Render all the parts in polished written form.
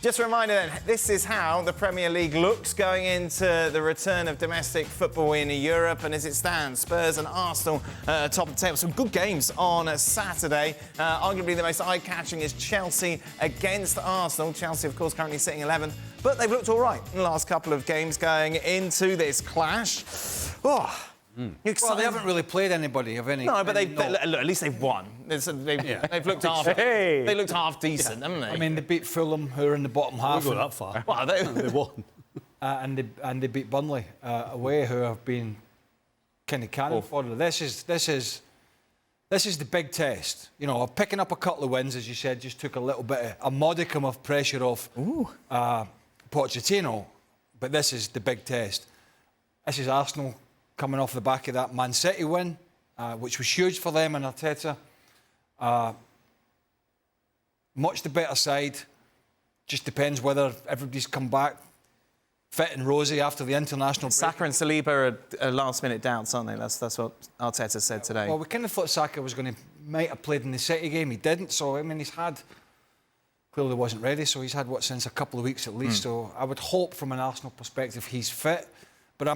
Just a reminder then, this is how the Premier League looks going into the return of domestic football in Europe. And as it stands, Spurs and Arsenal top of the table. Some good games on a Saturday. Arguably the most eye-catching is Chelsea against Arsenal. Chelsea, of course, currently sitting 11th. But they've looked all right in the last couple of games going into this clash. Oh. Well, they haven't really played anybody of any. No, but at least they've won. They've looked half. Hey. They looked half decent, haven't they? I mean, they beat Fulham, who are in the bottom half. We go that far. Well, they won. And they beat Burnley away, who have been kind of cannon fodder. This is the big test. You know, picking up a couple of wins, as you said, just took a modicum of pressure off Pochettino. But this is the big test. This is Arsenal coming off the back of that Man City win, which was huge for them and Arteta. Much the better side. Just depends whether everybody's come back fit and rosy after the international break. Saka and Saliba are last-minute doubts, aren't they? That's what Arteta said today. Well, we kind of thought Saka might have played in the City game. He didn't, so, I mean, clearly wasn't ready, so he's had, since a couple of weeks at least. So I would hope from an Arsenal perspective he's fit. But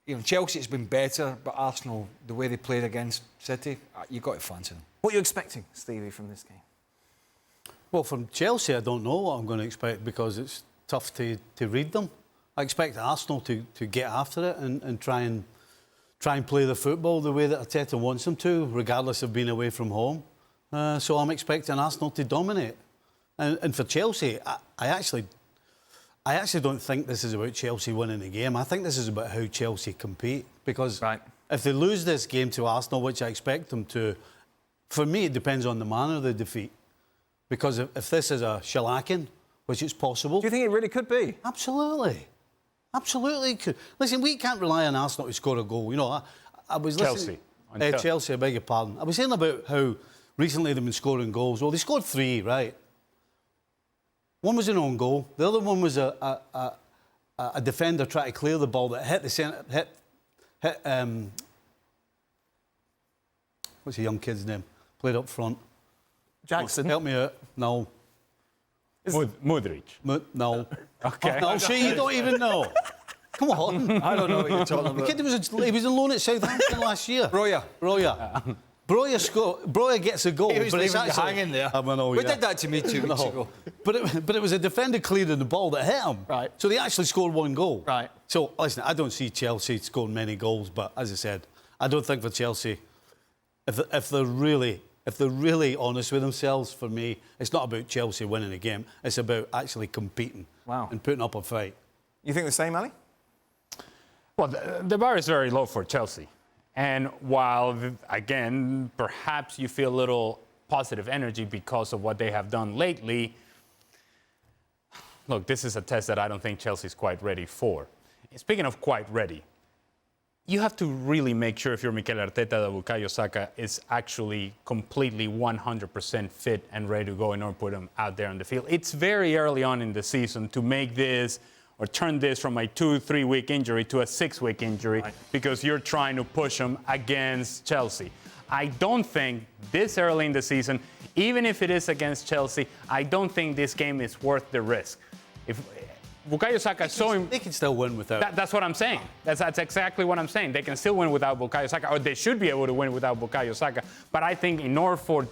you know, Chelsea has been better, but Arsenal, the way they played against City, you've got to fancy them. What are you expecting, Stevie, from this game? Well, from Chelsea, I don't know what I'm going to expect because it's tough to read them. I expect Arsenal to get after it and try and play the football the way that Arteta wants them to, regardless of being away from home. So I'm expecting Arsenal to dominate. And for Chelsea, I actually don't think this is about Chelsea winning the game. I think this is about how Chelsea compete. Because if they lose this game to Arsenal, which I expect them to, for me, it depends on the manner of the defeat. Because if this is a shellacking, which it's possible... Do you think it really could be? Absolutely. Absolutely could. Listen, we can't rely on Arsenal to score a goal. You know, I was listening... Chelsea, I beg your pardon. I was saying about how recently they've been scoring goals. Well, they scored 3, right? One was an own goal. The other one was a defender trying to clear the ball that hit the centre. What's the young kid's name? Played up front. Jackson. Help me out. No. Modric. No. Okay. No, see, you don't even know. Come on. I don't know what you're talking about. The kid he was on loan at Southampton last year. Broya. Broya gets a goal, but it's actually hanging there. We did that to me 2 weeks ago. But it was a defender clearing the ball that hit him. Right. So they actually scored 1 goal. Right. So listen, I don't see Chelsea scoring many goals, but as I said, I don't think for Chelsea, if they're really honest with themselves, for me, it's not about Chelsea winning a game. It's about actually competing and putting up a fight. You think the same, Ali? Well, the bar is very low for Chelsea. And while, again, perhaps you feel a little positive energy because of what they have done lately, look, this is a test that I don't think Chelsea's quite ready for. Speaking of quite ready, you have to really make sure if you're Mikel Arteta that Bukayo Saka is actually completely 100% fit and ready to go in order to put him out there on the field. It's very early on in the season to make this or turn this from a 2-3 week injury to a 6-week injury because you're trying to push him against Chelsea. I don't think this early in the season, even if it is against Chelsea, I don't think this game is worth the risk. If Bukayo Saka is so... They can still win without... That's what I'm saying. That's exactly what I'm saying. They can still win without Bukayo Saka, or they should be able to win without Bukayo Saka. But I think in order for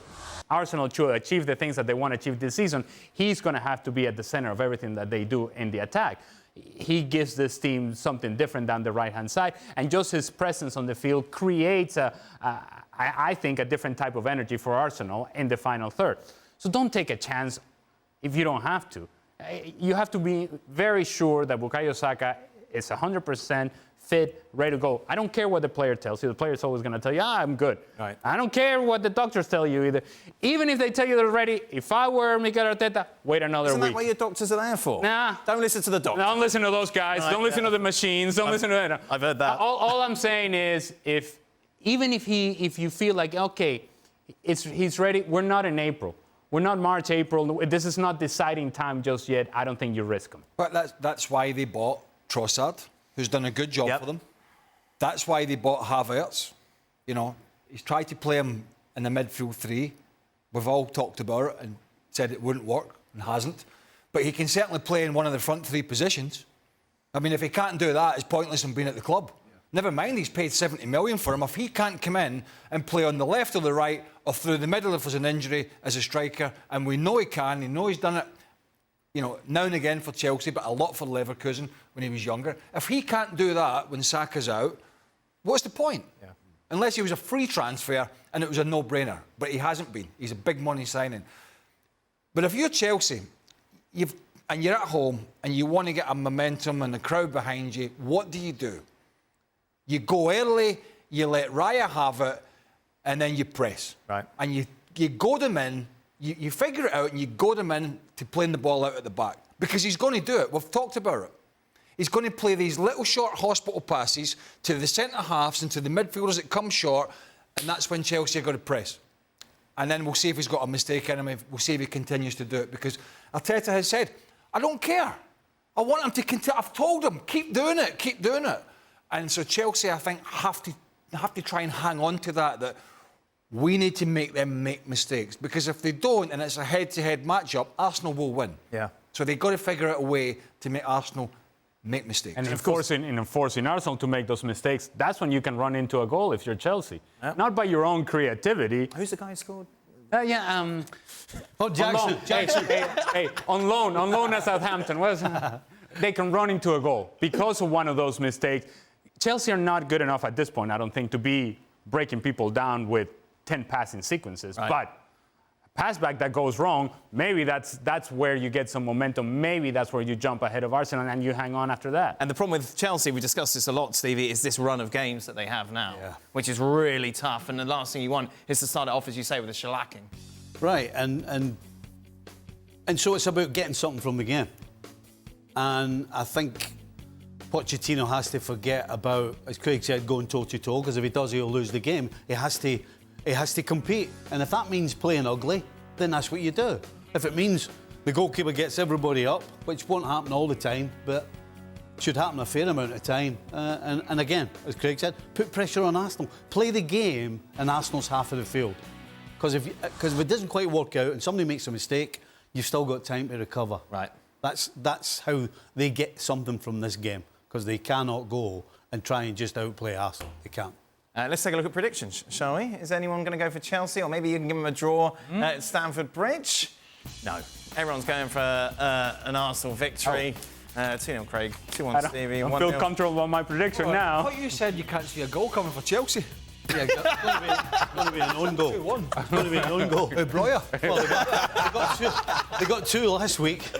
Arsenal to achieve the things that they want to achieve this season, he's going to have to be at the center of everything that they do in the attack. He gives this team something different down the right-hand side, and just his presence on the field creates, I think, a different type of energy for Arsenal in the final third. So don't take a chance if you don't have to. You have to be very sure that Bukayo Saka is 100% fit, ready to go. I don't care what the player tells you. The player's always going to tell you, I'm good. Right. I don't care what the doctors tell you either. Even if they tell you they're ready, if I were Mikel Arteta, wait another week. Isn't that what your doctors are there for? Nah. Don't listen to the doctors. Don't listen to those guys. Don't listen to the machines. Don't listen to... I've heard that. All I'm saying is, if you feel like, okay, he's ready, we're not in April. We're not March, April. This is not deciding time just yet. I don't think you risk him. But that's why they bought Trossard, who's done a good job for them. That's why they bought Havertz. You know, he's tried to play him in the midfield 3. We've all talked about it and said it wouldn't work. and hasn't. But he can certainly play in one of the front three positions. I mean, if he can't do that, it's pointless in being at the club. Never mind, he's paid 70 million for him. If he can't come in and play on the left or the right or through the middle if there's an injury as a striker, and we know he can, he knows he's done it, you know, now and again for Chelsea, but a lot for Leverkusen when he was younger. If he can't do that when Saka's out, what's the point? Yeah. Unless he was a free transfer and it was a no-brainer. But he hasn't been. He's a big money signing. But if you're Chelsea, and you're at home and you want to get a momentum and a crowd behind you, what do? You go early, you let Raya have it, and then you press. Right. And you go them in, you figure it out, and you go them in to playing the ball out at the back. Because he's going to do it. We've talked about it. He's going to play these little short hospital passes to the centre-halves and to the midfielders that come short, and that's when Chelsea are going to press. And then we'll see if he's got a mistake in him. We'll see if he continues to do it. Because Arteta has said, I don't care. I want him to continue. I've told him, keep doing it, keep doing it. And so Chelsea, I think, have to try and hang on to that we need to make them make mistakes. Because if they don't, and it's a head-to-head match-up, Arsenal will win. Yeah. So they've got to figure out a way to make Arsenal make mistakes. And enforcing Arsenal to make those mistakes, that's when you can run into a goal if you're Chelsea. Yep. Not by your own creativity. Who's the guy who scored? Oh, Jackson. Hey, on loan at Southampton. They can run into a goal because of one of those mistakes. Chelsea are not good enough at this point, I don't think, to be breaking people down with 10 passing sequences. Right. But a pass back that goes wrong, maybe that's where you get some momentum. Maybe that's where you jump ahead of Arsenal and you hang on after that. And the problem with Chelsea, we discussed this a lot, Stevie, is this run of games that they have now, which is really tough. And the last thing you want is to start it off, as you say, with a shellacking. Right, and so it's about getting something from the game. And I think Pochettino has to forget about, as Craig said, going toe-to-toe, because if he does, he'll lose the game. He has to compete. And if that means playing ugly, then that's what you do. If it means the goalkeeper gets everybody up, which won't happen all the time, but should happen a fair amount of time. And again, as Craig said, put pressure on Arsenal. Play the game in Arsenal's half of the field. Because if it doesn't quite work out and somebody makes a mistake, you've still got time to recover. Right. That's how they get something from this game, because they cannot go and try and just outplay Arsenal. They can't. Let's take a look at predictions, shall we? Is anyone going to go for Chelsea, or maybe you can give them a draw at Stamford Bridge? No. Everyone's going for an Arsenal victory. 2-0 Craig, 2-1 Stevie. I feel comfortable about my prediction now. I thought you said you can't see a goal coming for Chelsea. Yeah, it's going to be an own goal. 2-1. It's going to be an own goal. Breuer. Well, they got two last week.